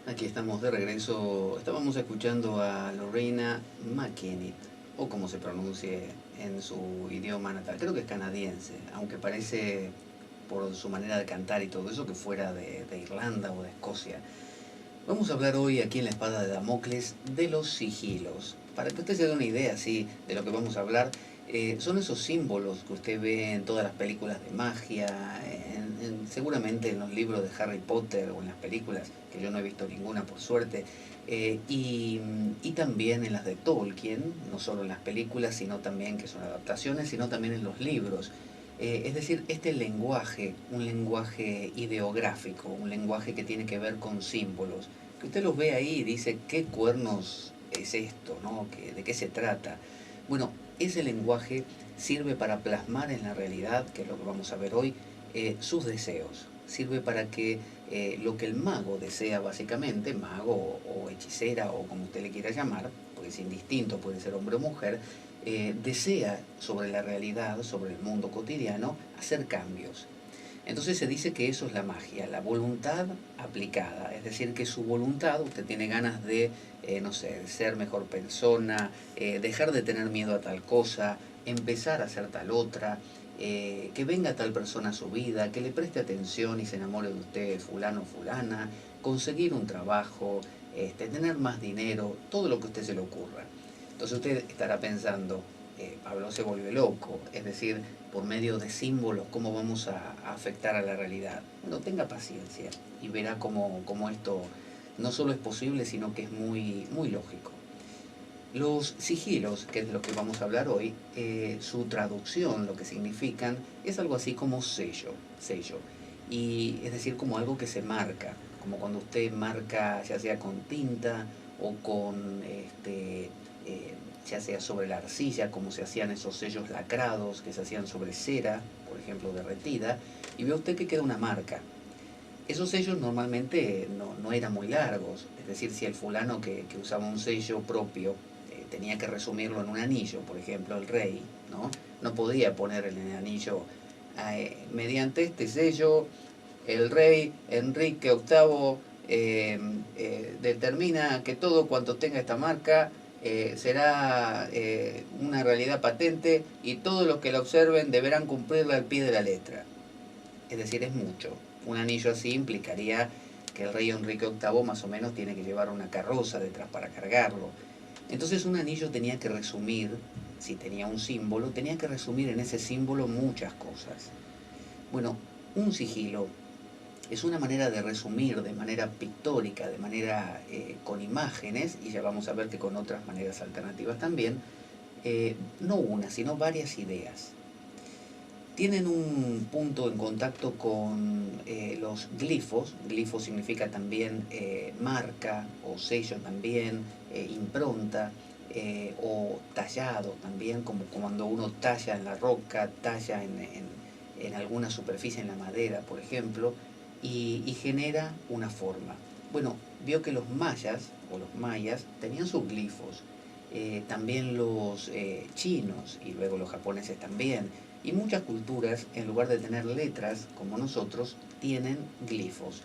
Aquí estamos de regreso. Estábamos escuchando a Lorena McKennitt, o como se pronuncie en su idioma natal. Creo que es canadiense, aunque parece por su manera de cantar y todo eso que fuera de Irlanda o de Escocia. Vamos a hablar hoy aquí en La Espada de Damocles de los sigilos. Para que usted se dé una idea así de lo que vamos a hablar, son esos símbolos que usted ve en todas las películas de magia, seguramente en los libros de Harry Potter o en las películas, que yo no he visto ninguna por suerte, y también en las de Tolkien, no solo en las películas, sino también que son adaptaciones, sino también en los libros. Es decir, este lenguaje, un lenguaje ideográfico, un lenguaje que tiene que ver con símbolos, que usted los ve ahí y dice, ¿qué cuernos es esto? ¿No? ¿De qué se trata? Bueno, ese lenguaje sirve para plasmar en la realidad, que es lo que vamos a ver hoy, sus deseos. Sirve para que lo que el mago desea básicamente, mago o hechicera o como usted le quiera llamar, porque es indistinto, puede ser hombre o mujer, desea sobre la realidad, sobre el mundo cotidiano, hacer cambios. Entonces se dice que eso es la magia, la voluntad aplicada, es decir, que su voluntad, usted tiene ganas de, no sé, de ser mejor persona, dejar de tener miedo a tal cosa, empezar a hacer tal otra, que venga tal persona a su vida, que le preste atención y se enamore de usted, fulano o fulana, conseguir un trabajo, tener más dinero, todo lo que a usted se le ocurra. Entonces usted estará pensando, Pablo se vuelve loco, es decir, por medio de símbolos, cómo vamos a afectar a la realidad. Bueno, tenga paciencia y verá cómo esto no solo es posible, sino que es muy lógico. Los sigilos, que es de lo que vamos a hablar hoy, su traducción, lo que significan, es algo así como sello. Y es decir, como algo que se marca, como cuando usted marca ya sea con tinta o con, ya sea sobre la arcilla, como se hacían esos sellos lacrados que se hacían sobre cera, por ejemplo, derretida, y ve usted que queda una marca. Esos sellos normalmente no eran muy largos, es decir, si el fulano que usaba un sello propio tenía que resumirlo en un anillo, por ejemplo, el rey, no podía poner en el anillo, mediante este sello, el rey Enrique VIII determina que todo cuanto tenga esta marca será una realidad patente y todos los que la observen deberán cumplirla al pie de la letra. Es decir, es mucho. Un anillo así implicaría que el rey Enrique VIII más o menos tiene que llevar una carroza detrás para cargarlo. Entonces un anillo tenía que resumir, si tenía un símbolo, tenía que resumir en ese símbolo muchas cosas. Bueno, un sigilo es una manera de resumir de manera pictórica, de manera con imágenes, y ya vamos a ver que con otras maneras alternativas también, no una, sino varias ideas. Tienen un punto en contacto con los glifos. Glifo significa también marca o sello también, impronta o tallado también, como cuando uno talla en la roca, talla en alguna superficie en la madera, por ejemplo, y genera una forma. Bueno, vio que los mayas o los mayas tenían sus glifos, también los chinos y luego los japoneses también, y muchas culturas, en lugar de tener letras como nosotros, tienen glifos.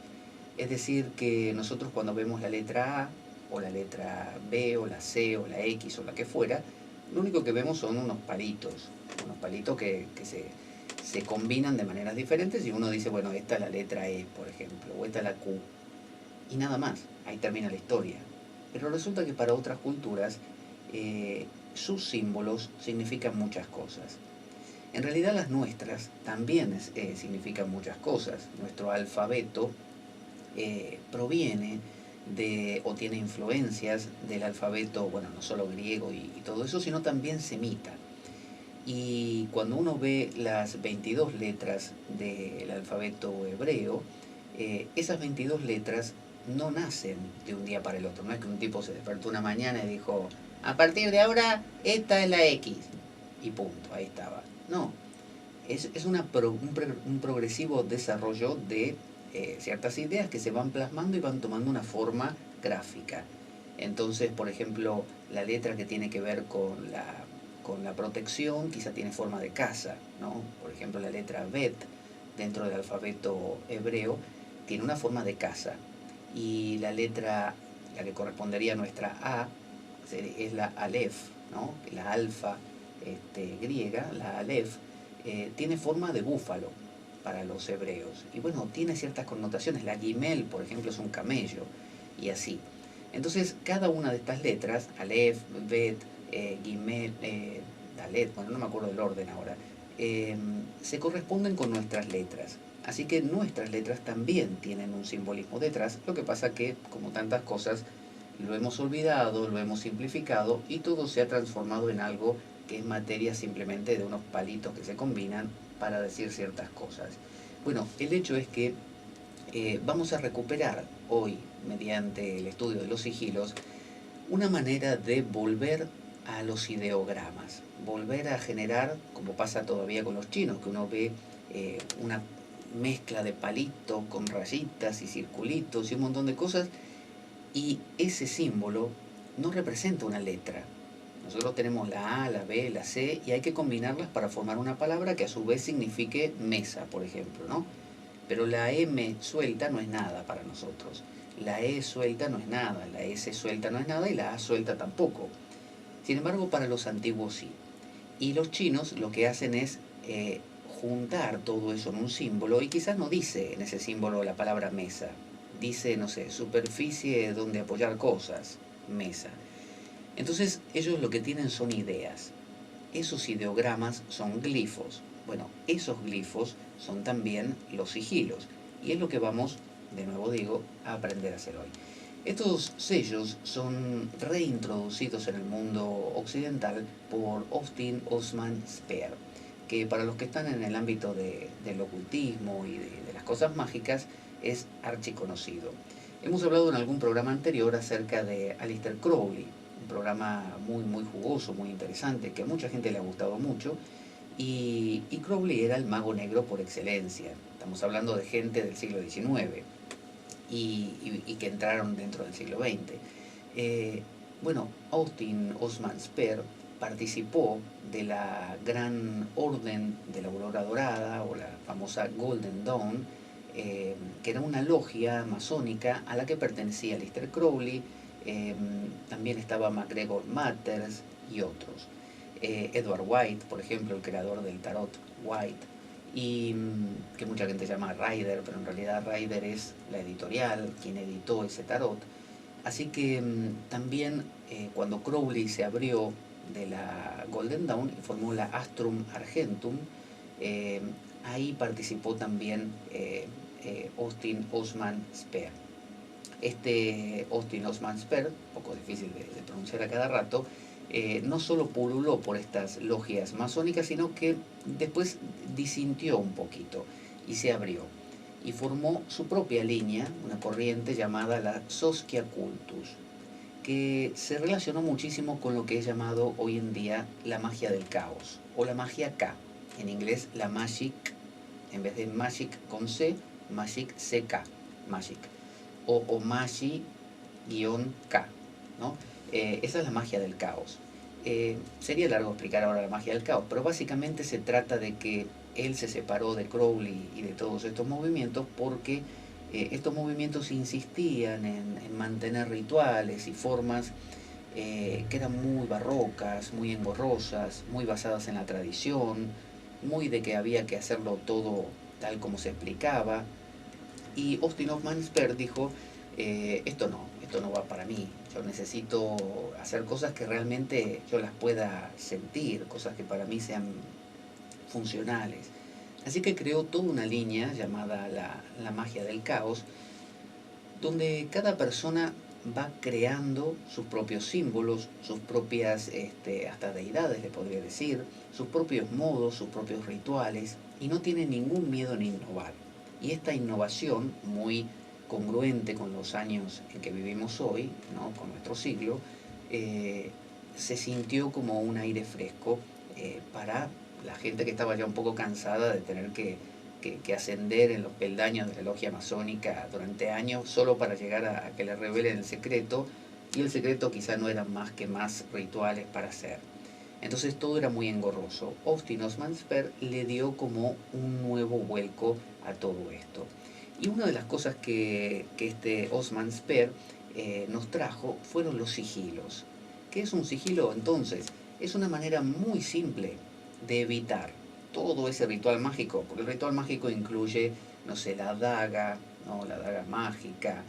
Es decir, que nosotros cuando vemos la letra A, o la letra B, o la C, o la X, o la que fuera, lo único que vemos son unos palitos que se combinan de maneras diferentes y uno dice, bueno, esta es la letra E, por ejemplo, o esta es la Q, y nada más, ahí termina la historia. Pero resulta que para otras culturas sus símbolos significan muchas cosas. En realidad las nuestras también significan muchas cosas. Nuestro alfabeto proviene de o tiene influencias del alfabeto, bueno, no solo griego y todo eso, sino también semita. Y cuando uno ve las 22 letras del alfabeto hebreo, esas 22 letras no nacen de un día para el otro. No es que un tipo se despertó una mañana y dijo, a partir de ahora esta es la X. Y punto, ahí estaba. No, es un progresivo desarrollo de ciertas ideas que se van plasmando y van tomando una forma gráfica. Entonces, por ejemplo, la letra que tiene que ver con la protección quizá tiene forma de casa, ¿no? Por ejemplo, la letra Bet dentro del alfabeto hebreo tiene una forma de casa. y la letra, la que correspondería a nuestra A, es la Aleph, ¿no? La alfa griega, la Aleph, tiene forma de búfalo para los hebreos. Y bueno, tiene ciertas connotaciones. La Gimel, por ejemplo, es un camello, y así. Entonces, cada una de estas letras, Aleph, Bet, Gimel, Dalet, bueno, no me acuerdo del orden ahora, se corresponden con nuestras letras. Así que nuestras letras también tienen un simbolismo detrás. Lo que pasa que, como tantas cosas, lo hemos olvidado, lo hemos simplificado y todo se ha transformado en algo que es materia simplemente de unos palitos que se combinan para decir ciertas cosas. Bueno, el hecho es que vamos a recuperar hoy, mediante el estudio de los sigilos, una manera de volver a los ideogramas, volver a generar, como pasa todavía con los chinos, que uno ve una mezcla de palitos con rayitas y circulitos y un montón de cosas, y ese símbolo no representa una letra. Nosotros tenemos la A, la B, la C y hay que combinarlas para formar una palabra que a su vez signifique mesa, por ejemplo, ¿no? Pero la M suelta no es nada para nosotros. La E suelta no es nada, la S suelta no es nada y la A suelta tampoco. Sin embargo, para los antiguos sí. Y los chinos lo que hacen es juntar todo eso en un símbolo y quizás no dice en ese símbolo la palabra mesa. Dice, no sé, superficie donde apoyar cosas, mesa. Entonces ellos lo que tienen son ideas. Esos ideogramas son glifos. Bueno, esos glifos son también los sigilos. Y es lo que vamos, de nuevo digo, a aprender a hacer hoy. Estos sellos son reintroducidos en el mundo occidental por Austin Osman Spare, que para los que están en el ámbito del ocultismo y de las cosas mágicas es archiconocido. Hemos hablado en algún programa anterior acerca de Aleister Crowley, un programa muy jugoso, muy interesante, que a mucha gente le ha gustado mucho, y Crowley era el mago negro por excelencia. Estamos hablando de gente del siglo XIX y que entraron dentro del siglo XX. Bueno, Austin Osman Spare participó de la gran orden de la Aurora Dorada o la famosa Golden Dawn, que era una logia masónica a la que pertenecía Aleister Crowley, también estaba MacGregor Matters y otros. Edward White, por ejemplo, el creador del tarot White, y que mucha gente llama Rider, pero en realidad Rider es la editorial, quien editó ese tarot. Así que también cuando Crowley se abrió de la Golden Dawn y formó la Astrum Argentum, eh, ahí participó también Austin Osman Spare. Este Austin Osman Spare, un poco difícil de pronunciar a cada rato, no solo pululó por estas logias masónicas, sino que después disintió un poquito y se abrió. Y formó su propia línea, una corriente llamada la Soskia Cultus, que se relacionó muchísimo con lo que es llamado hoy en día la magia del caos, o la magia K, en inglés la magic, en vez de magic con C, magic CK, magic, o magi-K, ¿no? Esa es la magia del caos. Sería largo explicar ahora la magia del caos, pero básicamente se trata de que él se separó de Crowley y de todos estos movimientos porque estos movimientos insistían en mantener rituales y formas que eran muy barrocas, muy engorrosas, muy basadas en la tradición, muy de que había que hacerlo todo tal como se explicaba. Y Austin Hoffman Spare dijo, esto no va para mí, yo necesito hacer cosas que realmente yo las pueda sentir, cosas que para mí sean funcionales. Así que creó toda una línea llamada la magia del caos, donde cada persona va creando sus propios símbolos, sus propias hasta deidades, le podría decir, sus propios modos, sus propios rituales, y no tiene ningún miedo en innovar. Y esta innovación, muy congruente con los años en que vivimos hoy, ¿no? Con nuestro siglo, se sintió como un aire fresco para la gente que estaba ya un poco cansada de tener que ascender en los peldaños de la logia masónica durante años solo para llegar a que le revelen el secreto, y el secreto quizá no eran más que más rituales para hacer. Entonces todo era muy engorroso. Austin Osman Spare le dio como un nuevo vuelco a todo esto. Y una de las cosas que este Osman Spare nos trajo fueron los sigilos. ¿Qué es un sigilo entonces? Es una manera muy simple de evitar todo ese ritual mágico, porque el ritual mágico incluye, no sé, la daga, ¿no? La daga mágica,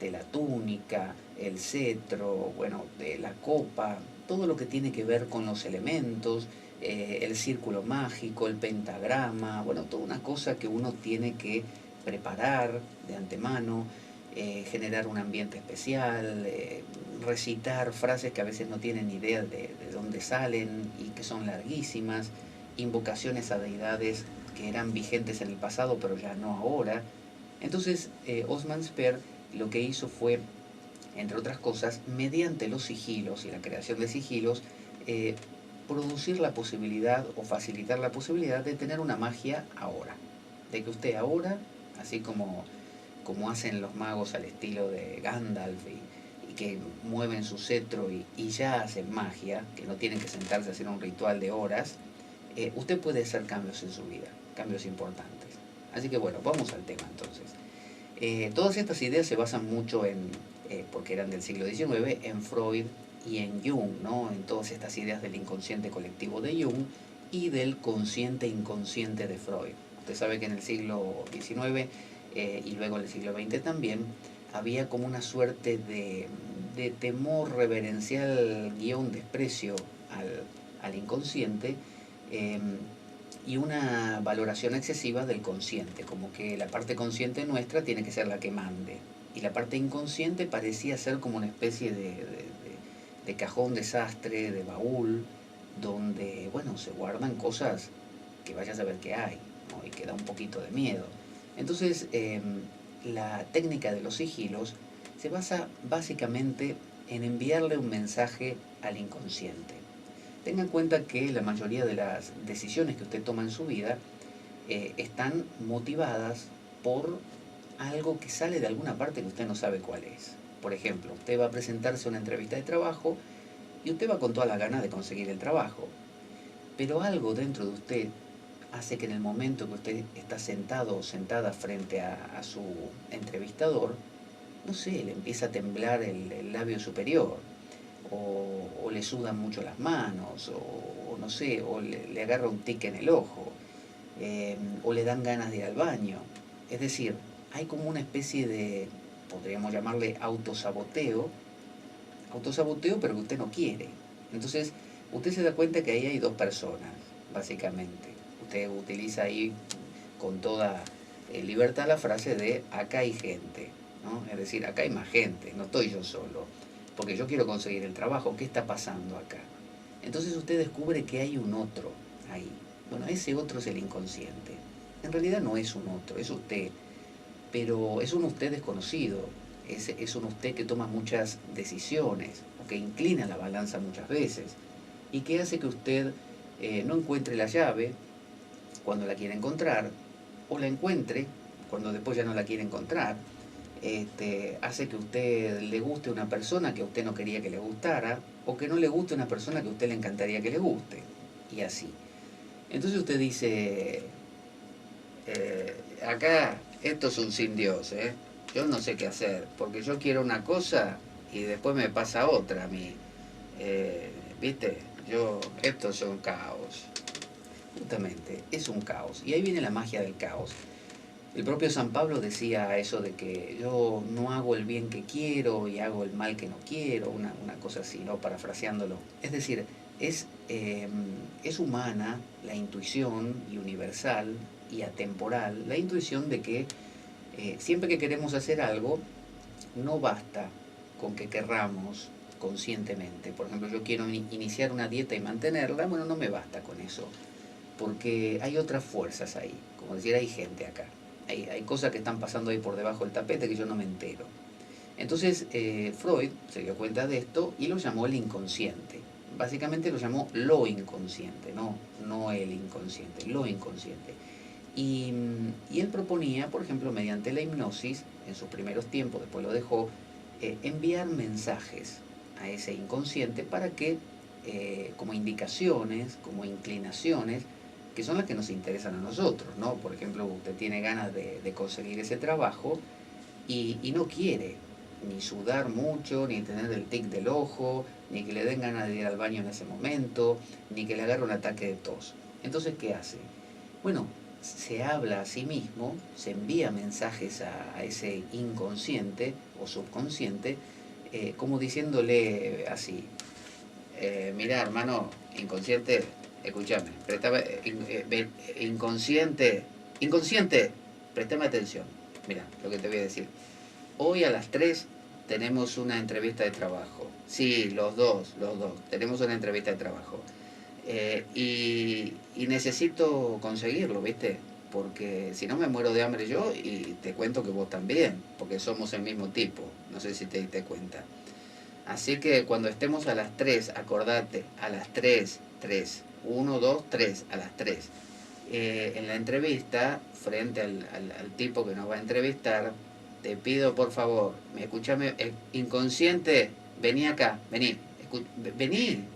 la túnica, el cetro, bueno, de la copa, todo lo que tiene que ver con los elementos, el círculo mágico, el pentagrama, bueno, toda una cosa que uno tiene que preparar de antemano, generar un ambiente especial, recitar frases que a veces no tienen idea de dónde salen y que son larguísimas, invocaciones a deidades que eran vigentes en el pasado pero ya no ahora. Entonces Osman Spare lo que hizo fue, entre otras cosas, mediante los sigilos y la creación de sigilos, eh, producir la posibilidad o facilitar la posibilidad de tener una magia ahora. De que usted ahora, así como hacen los magos al estilo de Gandalf y que mueven su cetro y ya hacen magia, que no tienen que sentarse a hacer un ritual de horas, usted puede hacer cambios en su vida, cambios importantes. Así que bueno, vamos al tema entonces. Todas estas ideas se basan mucho porque eran del siglo XIX, en Freud y en Jung, ¿no? En todas estas ideas del inconsciente colectivo de Jung y del consciente inconsciente de Freud. Usted sabe que en el siglo XIX y luego en el siglo XX también había como una suerte de temor reverencial guión desprecio al inconsciente, eh, y una valoración excesiva del consciente, como que la parte consciente nuestra tiene que ser la que mande, y la parte inconsciente parecía ser como una especie de cajón desastre, de baúl, donde, bueno, se guardan cosas que vaya a saber qué hay, ¿no? Y que da un poquito de miedo. Entonces, la técnica de los sigilos se basa básicamente en enviarle un mensaje al inconsciente. Tenga en cuenta que la mayoría de las decisiones que usted toma en su vida están motivadas por algo que sale de alguna parte que usted no sabe cuál es. Por ejemplo, usted va a presentarse a una entrevista de trabajo y usted va con toda la gana de conseguir el trabajo, pero algo dentro de usted hace que en el momento que usted está sentado o sentada frente a su entrevistador, no sé, le empieza a temblar el labio superior, o le sudan mucho las manos, o no sé, o le agarra un tic en el ojo, o le dan ganas de ir al baño. Es decir, hay como una especie de, podríamos llamarle autosaboteo, pero que usted no quiere. Entonces, usted se da cuenta que ahí hay dos personas, básicamente. Usted utiliza ahí con toda libertad la frase de acá hay gente, ¿no? Es decir, acá hay más gente, no estoy yo solo, porque yo quiero conseguir el trabajo, ¿qué está pasando acá? Entonces usted descubre que hay un otro ahí. Bueno, ese otro es el inconsciente. En realidad no es un otro, es usted, pero es un usted desconocido, es un usted que toma muchas decisiones, o que inclina la balanza muchas veces, y que hace que usted no encuentre la llave cuando la quiere encontrar, o la encuentre cuando después ya no la quiere encontrar. Hace que a usted le guste una persona que a usted no quería que le gustara, o que no le guste una persona que a usted le encantaría que le guste, y así. Entonces usted dice, acá esto es un sin Dios, ¿eh? Yo no sé qué hacer, porque yo quiero una cosa y después me pasa otra a mí. ¿Viste? Esto es un caos. Justamente, es un caos. Y ahí viene la magia del caos. El propio San Pablo decía eso de que yo no hago el bien que quiero y hago el mal que no quiero, una cosa así, ¿no? Parafraseándolo. Es decir, es humana la intuición y universal y atemporal, la intuición de que siempre que queremos hacer algo, no basta con que querramos conscientemente. Por ejemplo, yo quiero iniciar una dieta y mantenerla, bueno, no me basta con eso, porque hay otras fuerzas ahí, como decir, hay gente acá. Hay cosas que están pasando ahí por debajo del tapete que yo no me entero. Entonces Freud se dio cuenta de esto y lo llamó el inconsciente. Básicamente lo llamó lo inconsciente, no el inconsciente, lo inconsciente. Y él proponía, por ejemplo, mediante la hipnosis, en sus primeros tiempos, después lo dejó, enviar mensajes a ese inconsciente para que, como indicaciones, como inclinaciones, que son las que nos interesan a nosotros, ¿no? Por ejemplo, usted tiene ganas de conseguir ese trabajo y no quiere ni sudar mucho, ni tener el tic del ojo, ni que le den ganas de ir al baño en ese momento, ni que le agarre un ataque de tos. Entonces, ¿qué hace? Bueno, se habla a sí mismo, se envía mensajes a ese inconsciente o subconsciente, como diciéndole así, mira hermano, inconsciente, escúchame, inconsciente, inconsciente, préstame atención. Mira, lo que te voy a decir. Hoy a las 3 tenemos una entrevista de trabajo. Sí, los dos, tenemos una entrevista de trabajo. Y necesito conseguirlo, ¿viste? Porque si no me muero de hambre yo y te cuento que vos también, porque somos el mismo tipo, no sé si te diste cuenta. Así que cuando estemos a las 3 acordate, a las 1, 2, 3 a las 3 en la entrevista, frente al tipo que nos va a entrevistar, te pido por favor, escúchame, inconsciente, vení acá, vení,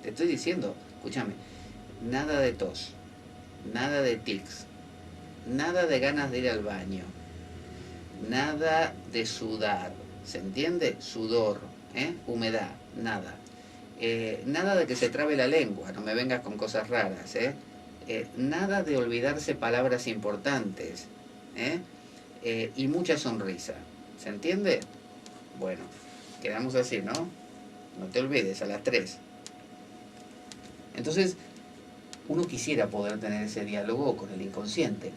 te estoy diciendo, escúchame, nada de tos, nada de tics, nada de ganas de ir al baño, nada de sudar, ¿se entiende? Sudor, humedad, nada. Nada de que se trabe la lengua, no me vengas con cosas raras, nada de olvidarse palabras importantes, y mucha sonrisa, ¿se entiende? Bueno, quedamos así, ¿no? No te olvides, a las 3. Entonces, uno quisiera poder tener ese diálogo con el inconsciente.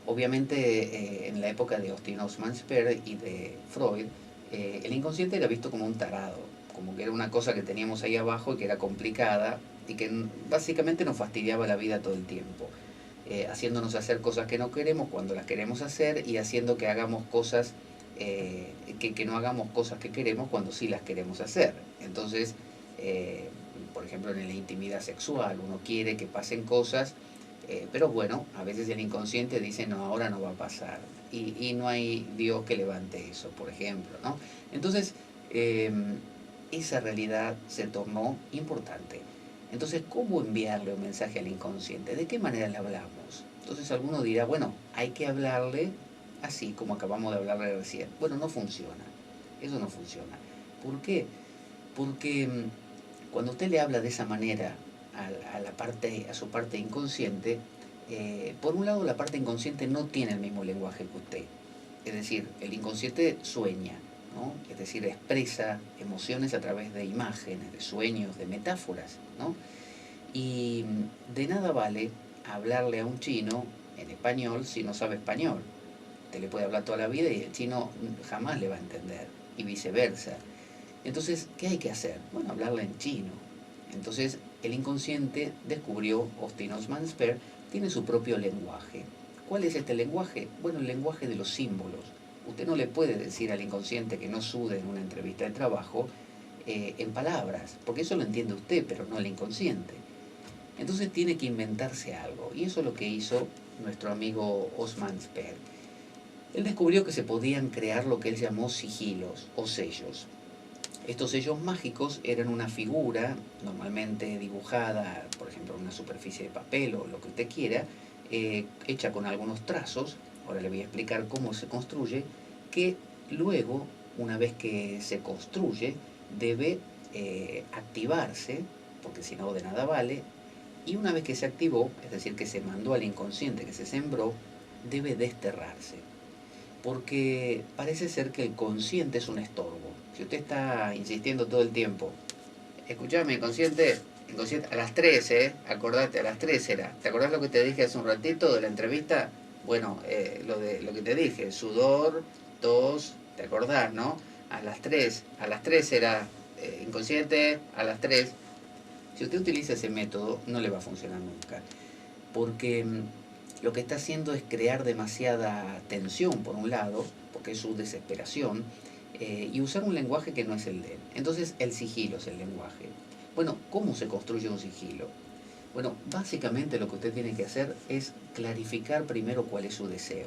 Obviamente, en la época de Austin Osman Spare y de Freud, el inconsciente era visto como un tarado, como que era una cosa que teníamos ahí abajo y que era complicada y que básicamente nos fastidiaba la vida todo el tiempo, haciéndonos hacer cosas que no queremos cuando las queremos hacer y haciendo que hagamos cosas, que no hagamos cosas que queremos cuando sí las queremos hacer. Entonces, por ejemplo, en la intimidad sexual, uno quiere que pasen cosas, pero bueno, a veces el inconsciente dice, no, ahora no va a pasar. Y no hay Dios que levante eso, por ejemplo, ¿no? Entonces, esa realidad se tornó importante. Entonces, ¿cómo enviarle un mensaje al inconsciente? ¿De qué manera le hablamos? Entonces alguno dirá, bueno, hay que hablarle así como acabamos de hablarle recién. Bueno, no funciona. Eso no funciona. ¿Por qué? Porque cuando usted le habla de esa manera a su parte inconsciente, por un lado la parte inconsciente no tiene el mismo lenguaje que usted. Es decir, el inconsciente sueña, ¿no? Es decir, expresa emociones a través de imágenes, de sueños, de metáforas, ¿no? Y de nada vale hablarle a un chino en español si no sabe español. Usted le puede hablar toda la vida y el chino jamás le va a entender, y viceversa. Entonces, ¿qué hay que hacer? Bueno, hablarle en chino. Entonces, el inconsciente descubrió, Austin Osman Spare, tiene su propio lenguaje. ¿Cuál es este lenguaje? Bueno, el lenguaje de los símbolos. Usted no le puede decir al inconsciente que no sude en una entrevista de trabajo en palabras, porque eso lo entiende usted, pero no el inconsciente. Entonces tiene que inventarse algo, y eso es lo que hizo nuestro amigo Osman Spare. Él descubrió que se podían crear lo que él llamó sigilos o sellos. Estos sellos mágicos eran una figura, normalmente dibujada, por ejemplo, en una superficie de papel o lo que usted quiera, hecha con algunos trazos. Ahora le voy a explicar cómo se construye, que luego, una vez que se construye, debe activarse, porque si no de nada vale, y una vez que se activó, es decir, que se mandó al inconsciente, que se sembró, debe desterrarse. Porque parece ser que el consciente es un estorbo. Si usted está insistiendo todo el tiempo, escuchame, inconsciente, inconsciente, a las 3, acordate, a las 3 era. ¿Te acordás lo que te dije hace un ratito de la entrevista? Bueno, lo que te dije, sudor, tos, ¿te acordás, no? A las 3 era inconsciente, a las 3. Si usted utiliza ese método, no le va a funcionar nunca. Porque lo que está haciendo es crear demasiada tensión, por un lado, porque es su desesperación, y usar un lenguaje que no es el de él. Entonces, el sigilo es el lenguaje. Bueno, ¿cómo se construye un sigilo? Bueno, básicamente lo que usted tiene que hacer es clarificar primero cuál es su deseo.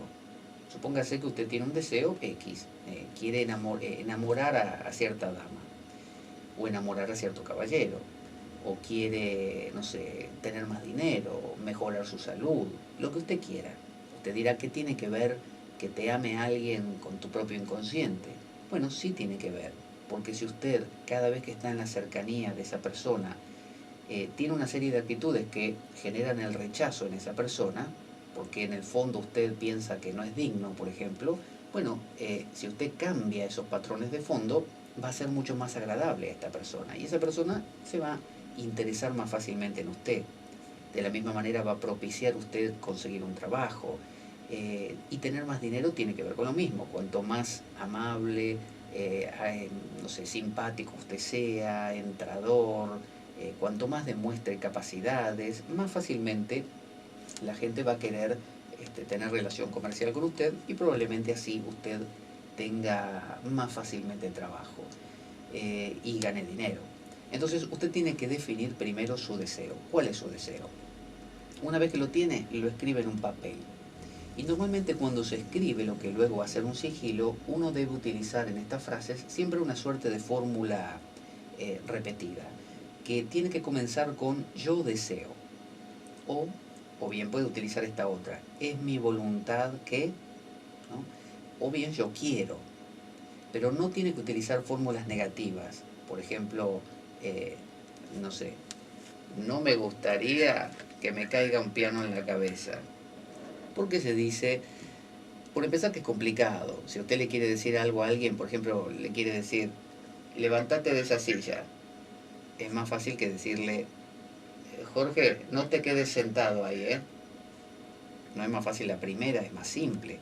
Supóngase que usted tiene un deseo X, quiere enamorar a cierta dama, o enamorar a cierto caballero, o quiere, no sé, tener más dinero, mejorar su salud, lo que usted quiera. Usted dirá, ¿qué tiene que ver que te ame alguien con tu propio inconsciente? Bueno, sí tiene que ver, porque si usted cada vez que está en la cercanía de esa persona tiene una serie de actitudes que generan el rechazo en esa persona, porque en el fondo usted piensa que no es digno, por ejemplo, bueno, si usted cambia esos patrones de fondo, va a ser mucho más agradable a esta persona y esa persona se va a interesar más fácilmente en usted. De la misma manera va a propiciar usted conseguir un trabajo, y tener más dinero tiene que ver con lo mismo. Cuanto más amable, no sé, simpático usted sea, entrador, cuanto más demuestre capacidades, más fácilmente la gente va a querer tener relación comercial con usted y probablemente así usted tenga más fácilmente trabajo y gane dinero. Entonces usted tiene que definir primero su deseo. ¿Cuál es su deseo? Una vez que lo tiene, lo escribe en un papel. Y normalmente cuando se escribe lo que luego va a ser un sigilo, uno debe utilizar en estas frases siempre una suerte de fórmula repetida, que tiene que comenzar con yo deseo, o, o bien puede utilizar esta otra, es mi voluntad que, ¿no? O bien yo quiero, pero no tiene que utilizar fórmulas negativas. Por ejemplo, no sé, no me gustaría que me caiga un piano en la cabeza, porque se dice, por empezar, que es complicado. Si usted le quiere decir algo a alguien, por ejemplo, le quiere decir, levántate de esa silla, es más fácil que decirle, Jorge, no te quedes sentado ahí, ¿eh? No es más fácil la primera, es más simple.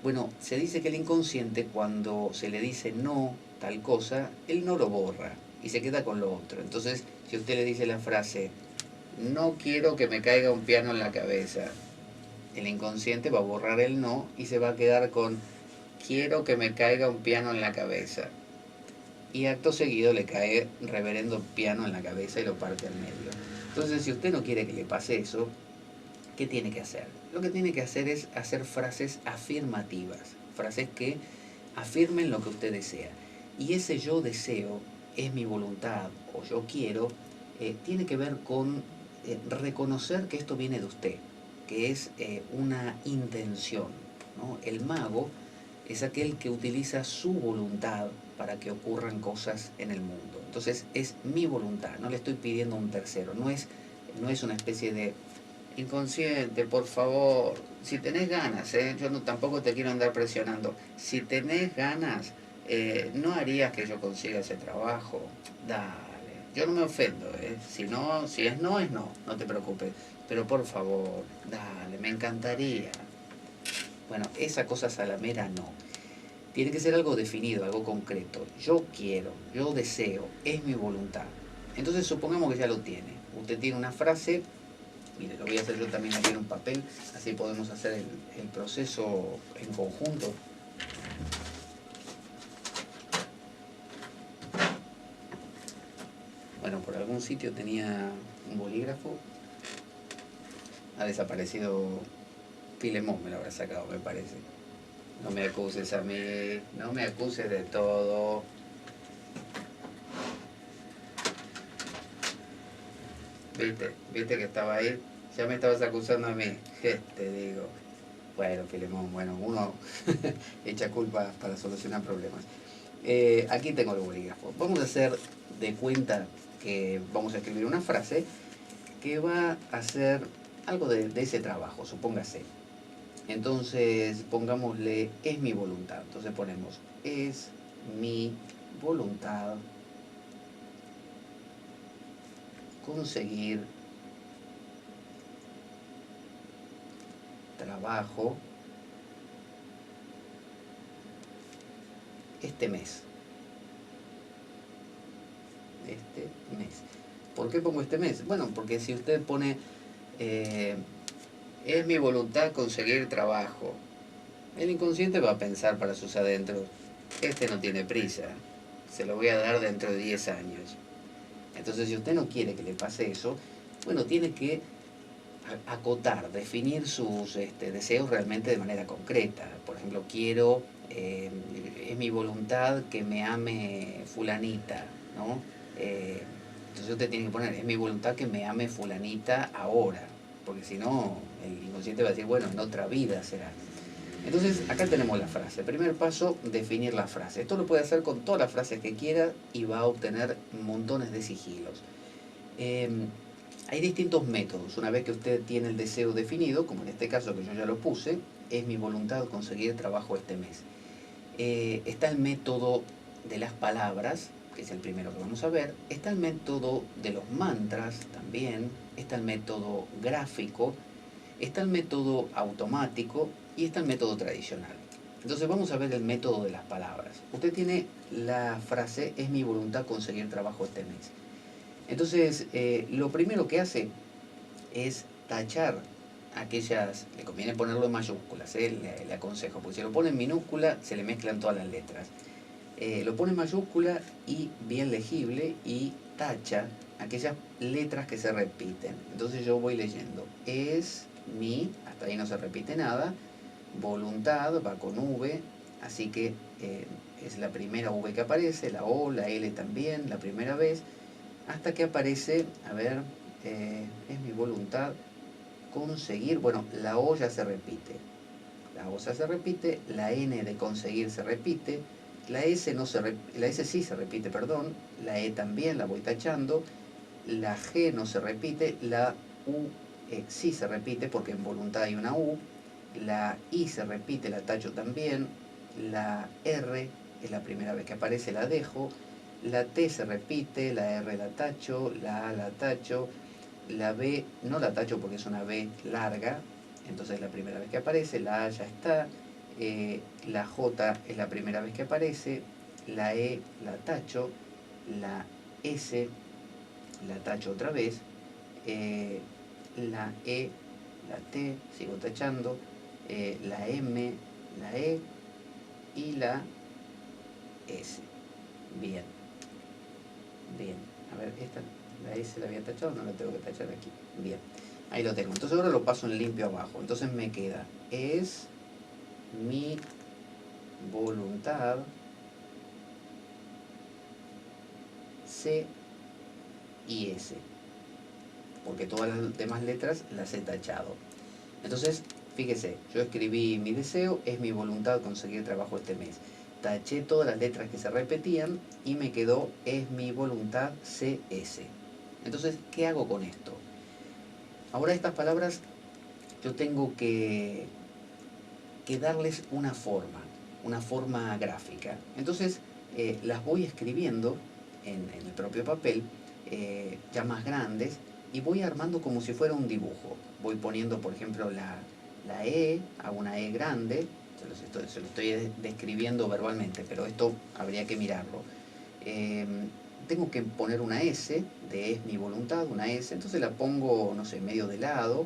Bueno, se dice que el inconsciente, cuando se le dice no tal cosa, él no lo borra y se queda con lo otro. Entonces, si usted le dice la frase, no quiero que me caiga un piano en la cabeza, el inconsciente va a borrar el no y se va a quedar con quiero que me caiga un piano en la cabeza. Y acto seguido le cae reverendo piano en la cabeza y lo parte al medio. Entonces, si usted no quiere que le pase eso, ¿qué tiene que hacer? Lo que tiene que hacer es hacer frases afirmativas, frases que afirmen lo que usted desea. Y ese yo deseo, es mi voluntad o yo quiero, tiene que ver con reconocer que esto viene de usted, que es una intención, ¿no? El mago es aquel que utiliza su voluntad para que ocurran cosas en el mundo. Entonces es mi voluntad, no le estoy pidiendo a un tercero, no es una especie de inconsciente, por favor, si tenés ganas, yo no, tampoco te quiero andar presionando, si tenés ganas, no harías que yo consiga ese trabajo, dale, yo no me ofendo, si no, si es no, es no, no te preocupes, pero por favor, dale, me encantaría. Bueno, esa cosa salamera no. Tiene que ser algo definido, algo concreto. Yo quiero, yo deseo, es mi voluntad. Entonces supongamos que ya lo tiene. Usted tiene una frase, mire, lo voy a hacer yo también aquí en un papel, así podemos hacer el proceso en conjunto. Bueno, por algún sitio tenía un bolígrafo, ha desaparecido Filemón, me lo habrá sacado, me parece. No me acuses a mí, no me acuses de todo. ¿Viste que estaba ahí? Ya me estabas acusando a mí. Te digo. Bueno, Filemón, bueno, uno echa culpa para solucionar problemas. Aquí tengo el bolígrafo. Vamos a hacer de cuenta que vamos a escribir una frase que va a hacer algo de ese trabajo, supóngase. Entonces, pongámosle, es mi voluntad. Entonces ponemos, es mi voluntad conseguir trabajo este mes. Este mes. ¿Por qué pongo este mes? Bueno, porque si usted pone, es mi voluntad conseguir trabajo, el inconsciente va a pensar para sus adentros, este no tiene prisa, se lo voy a dar dentro de 10 años. Entonces, si usted no quiere que le pase eso, bueno, tiene que acotar, definir sus deseos realmente de manera concreta. Por ejemplo, quiero, es mi voluntad que me ame fulanita, ¿no? Entonces usted tiene que poner, es mi voluntad que me ame fulanita ahora, porque si no, el inconsciente va a decir, bueno, en otra vida será. Entonces, acá tenemos la frase. Primer paso, definir la frase. Esto lo puede hacer con todas las frases que quiera y va a obtener montones de sigilos. Eh, Hay distintos métodos. Una vez que usted tiene el deseo definido, como en este caso que yo ya lo puse, es mi voluntad conseguir trabajo este mes. Está el método de las palabras, que es el primero que vamos a ver. Está el método de los mantras también. Está el método gráfico. Está el método automático y está el método tradicional. Entonces vamos a ver el método de las palabras. Usted tiene la frase, es mi voluntad conseguir trabajo este mes. Entonces, lo primero que hace es tachar aquellas, le conviene ponerlo en mayúsculas, le aconsejo, porque si lo pone en minúscula se le mezclan todas las letras. Lo pone en mayúscula y bien legible y tacha aquellas letras que se repiten. Entonces yo voy leyendo, es mi, hasta ahí no se repite nada, voluntad va con V, así que es la primera V que aparece, la O, la L también, la primera vez, hasta que aparece, a ver, es mi voluntad conseguir, bueno, la O ya se repite, la O se repite, la N de conseguir se repite, la S, no se la S sí se repite, perdón, la E también la voy tachando, la G no se repite, la U sí se repite porque en voluntad hay una U, la I se repite, la tacho también, la R es la primera vez que aparece, la dejo, la T se repite, la R la tacho, la A la tacho, la B no la tacho porque es una B larga, entonces es la primera vez que aparece, la A ya está, la J es la primera vez que aparece, la E la tacho, la S la tacho otra vez, la E, la T, sigo tachando, la M, la E y la S. Bien, bien. A ver, esta, la S la había tachado, no la tengo que tachar aquí. Bien, ahí lo tengo. Entonces ahora lo paso en limpio abajo. Entonces me queda, es mi voluntad, C y S, porque todas las demás letras las he tachado. Entonces, fíjese, yo escribí mi deseo, es mi voluntad conseguir trabajo este mes. Taché todas las letras que se repetían y me quedó, es mi voluntad CS. Entonces, ¿qué hago con esto? Ahora estas palabras yo tengo que darles una forma gráfica. Entonces, las voy escribiendo en el propio papel, ya más grandes, y voy armando como si fuera un dibujo. Voy poniendo, por ejemplo, la E, hago una E grande, se lo estoy describiendo verbalmente, pero esto habría que mirarlo. Eh, Tengo que poner una S, de es mi voluntad, una S, entonces la pongo, no sé, medio de lado,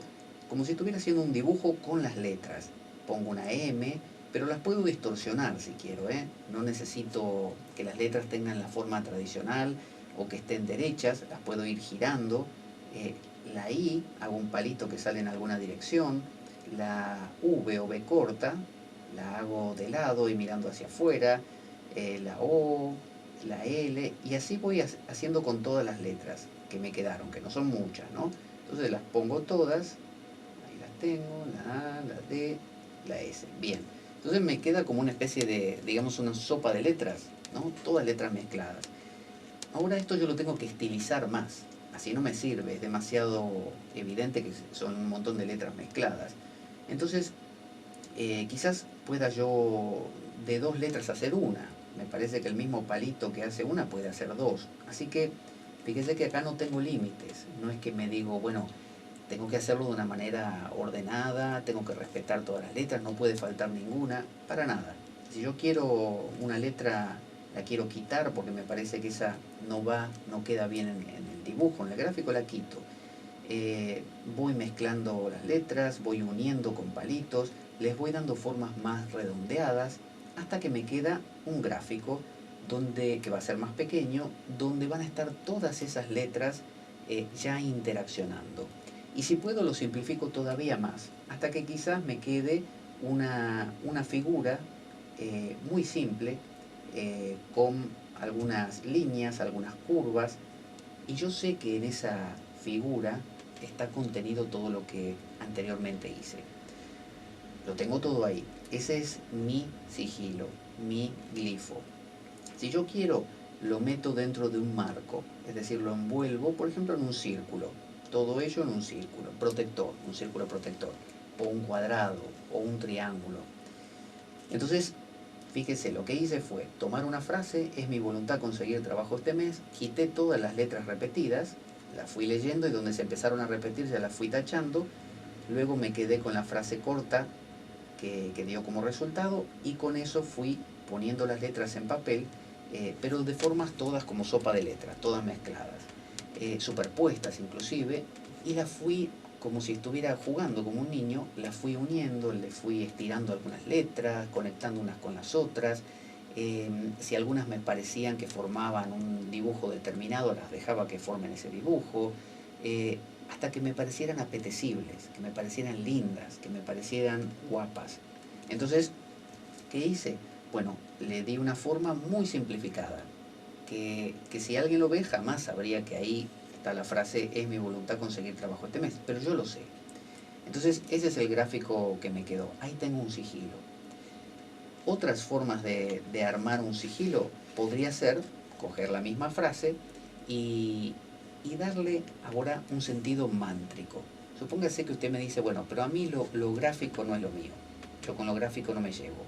como si estuviera haciendo un dibujo con las letras. Pongo una M, pero las puedo distorsionar si quiero, ¿eh? No necesito que las letras tengan la forma tradicional o que estén derechas, las puedo ir girando. Eh, la I, hago un palito que sale en alguna dirección. La V o B corta, la hago de lado y mirando hacia afuera. La O, la L, y así voy haciendo con todas las letras que me quedaron, que no son muchas, ¿no? Entonces las pongo todas, ahí las tengo, la A, la D, la S. Bien, entonces me queda como una especie de, digamos, una sopa de letras, ¿no? Todas letras mezcladas. Ahora esto yo lo tengo que estilizar más, así no me sirve, es demasiado evidente que son un montón de letras mezcladas. Entonces, quizás pueda yo de dos letras hacer una. Me parece que el mismo palito que hace una puede hacer dos. Así que fíjese que acá no tengo límites. No es que me digo, bueno, tengo que hacerlo de una manera ordenada, tengo que respetar todas las letras, no puede faltar ninguna, para nada. Si yo quiero una letra, la quiero quitar porque me parece que esa no va, no queda bien en el dibujo, en el gráfico, la quito. Voy mezclando las letras, voy uniendo con palitos, les voy dando formas más redondeadas hasta que me queda un gráfico que va a ser más pequeño, donde van a estar todas esas letras ya interaccionando. Y si puedo lo simplifico todavía más, hasta que quizás me quede una figura muy simple, con algunas líneas, algunas curvas, Y yo sé que en esa figura está contenido todo lo que anteriormente hice. Lo tengo todo ahí. Ese es mi sigilo, mi glifo. Si yo quiero, lo meto dentro de un marco, es decir, lo envuelvo, por ejemplo, en un círculo. Todo ello en un círculo protector, un círculo protector, o un cuadrado, o un triángulo. Entonces, fíjese, lo que hice fue tomar una frase, es mi voluntad conseguir trabajo este mes, quité todas las letras repetidas, las fui leyendo y donde se empezaron a repetir ya las fui tachando, luego me quedé con la frase corta que dio como resultado y con eso fui poniendo las letras en papel, pero de formas todas como sopa de letras, todas mezcladas, superpuestas inclusive, y las fui como si estuviera jugando como un niño, las fui uniendo, le fui estirando algunas letras, conectando unas con las otras. Si algunas me parecían que formaban un dibujo determinado, las dejaba que formen ese dibujo, hasta que me parecieran apetecibles, que me parecieran lindas, que me parecieran guapas. Entonces, ¿qué hice? Bueno, le di una forma muy simplificada, que si alguien lo ve jamás sabría que ahí está la frase es mi voluntad conseguir trabajo este mes, pero yo lo sé. Entonces ese es el gráfico que me quedó, ahí tengo un sigilo. Otras formas de armar un sigilo podría ser coger la misma frase y darle ahora un sentido mántrico. Supóngase que usted me dice, bueno, pero a mí lo gráfico no es lo mío, yo con lo gráfico no me llevo,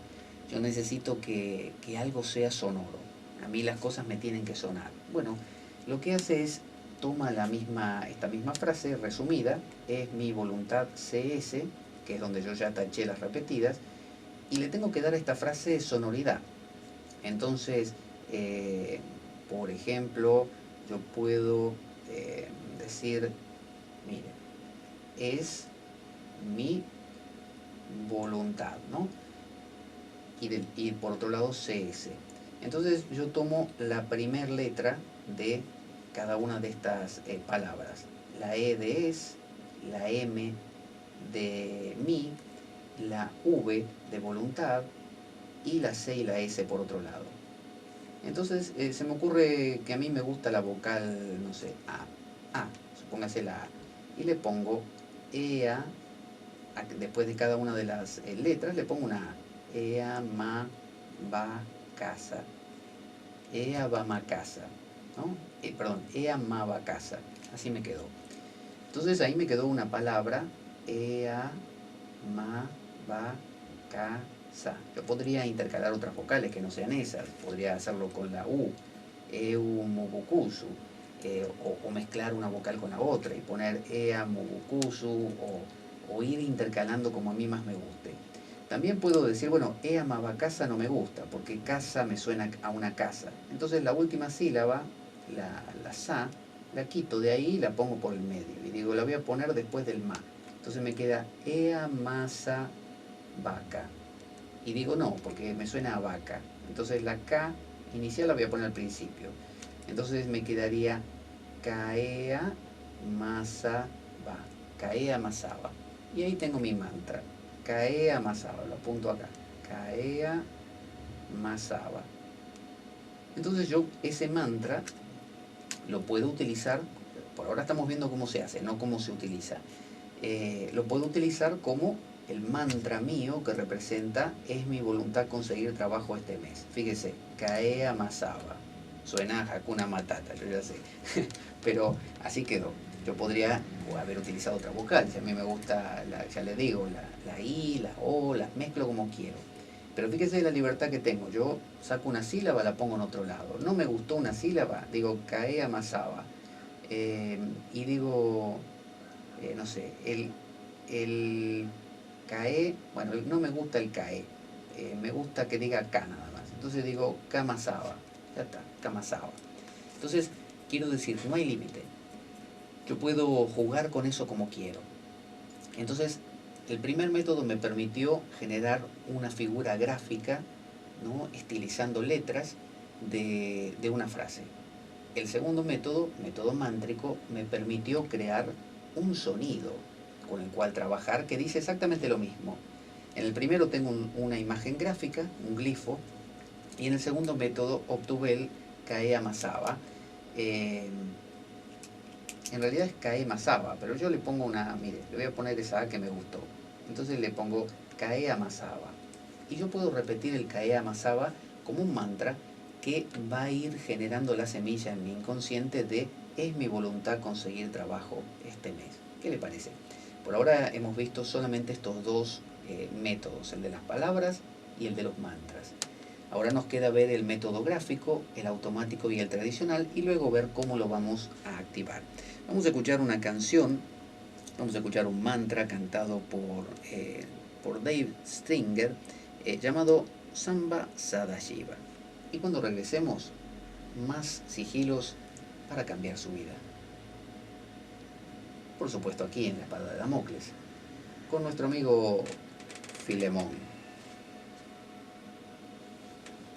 yo necesito que algo sea sonoro, a mí las cosas me tienen que sonar. Bueno, lo que hace es toma esta misma frase resumida, es mi voluntad CS, que es donde yo ya taché las repetidas, y le tengo que dar a esta frase sonoridad. Entonces, por ejemplo, yo puedo decir, mire, es mi voluntad, ¿no? Y por otro lado CS. Entonces yo tomo la primera letra de cada una de estas palabras. La E de es, la M de mi, la V de voluntad y la C y la S por otro lado. Entonces se me ocurre que a mí me gusta la vocal, no sé, A, supóngase la A, y le pongo EA, después de cada una de las letras le pongo una A. Ea, ma, va, casa. Ea, va, ma, casa. ¿No? Perdón, ea, ma, va, casa. Así me quedó. Entonces ahí me quedó una palabra, ea, ma, va, casa. Yo podría intercalar otras vocales que no sean esas. Podría hacerlo con la U, eu, mubukusu. O mezclar una vocal con la otra y poner ea, mubukusu o ir intercalando como a mí más me guste. También puedo decir, bueno, ea, ma, va, casa no me gusta porque casa me suena a una casa. Entonces la última sílaba, la sa, la quito de ahí y la pongo por el medio. Y digo, la voy a poner después del ma. Entonces me queda ea, masa, vaca. Y digo no, porque me suena a vaca. Entonces la K inicial la voy a poner al principio. Entonces me quedaría caea, masa, va. Caea, masaba. Y ahí tengo mi mantra. Caea, masaba. Lo apunto acá. Caea, masaba. Entonces yo ese mantra lo puedo utilizar, por ahora estamos viendo cómo se hace, no cómo se utiliza. Lo puedo utilizar como el mantra mío que representa es mi voluntad conseguir trabajo este mes. Fíjese, Caea Masaba. Suena a Hakuna Matata, yo ya sé. Pero así quedó. Yo podría haber utilizado otra vocal. Si a mí me gusta, ya les digo, la I, la O, las mezclo como quiero. Pero fíjese la libertad que tengo. Yo saco una sílaba, la pongo en otro lado. No me gustó una sílaba, digo Caea Masaba. Y digo, no sé, el CAE, bueno, no me gusta el CAE, me gusta que diga K nada más. Entonces digo Kamasaba, ya está, Kamasaba. Entonces, quiero decir, no hay límite. Yo puedo jugar con eso como quiero. Entonces, el primer método me permitió generar una figura gráfica, ¿no? Estilizando letras de una frase. El segundo método, método mántrico, me permitió crear un sonido con el cual trabajar que dice exactamente lo mismo. En el primero tengo una imagen gráfica, un glifo, y en el segundo método obtuve el Kaea Masaba, en realidad es Kae Masaba, pero yo le pongo una, mire, le voy a poner esa A que me gustó. Entonces le pongo Kae Masaba. Y yo puedo repetir el Kae Masaba como un mantra que va a ir generando la semilla en mi inconsciente de es mi voluntad conseguir trabajo este mes. ¿Qué le parece? Por ahora hemos visto solamente estos dos métodos, el de las palabras y el de los mantras. Ahora nos queda ver el método gráfico, el automático y el tradicional, y luego ver cómo lo vamos a activar. Vamos a escuchar una canción, vamos a escuchar un mantra cantado por Dave Stringer, llamado Samba Sadashiva. Y cuando regresemos, más sigilos para cambiar su vida. Por supuesto aquí en la Espada de Damocles, con nuestro amigo Filemón.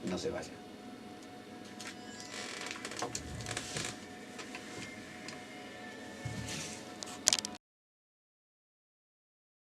No se vaya.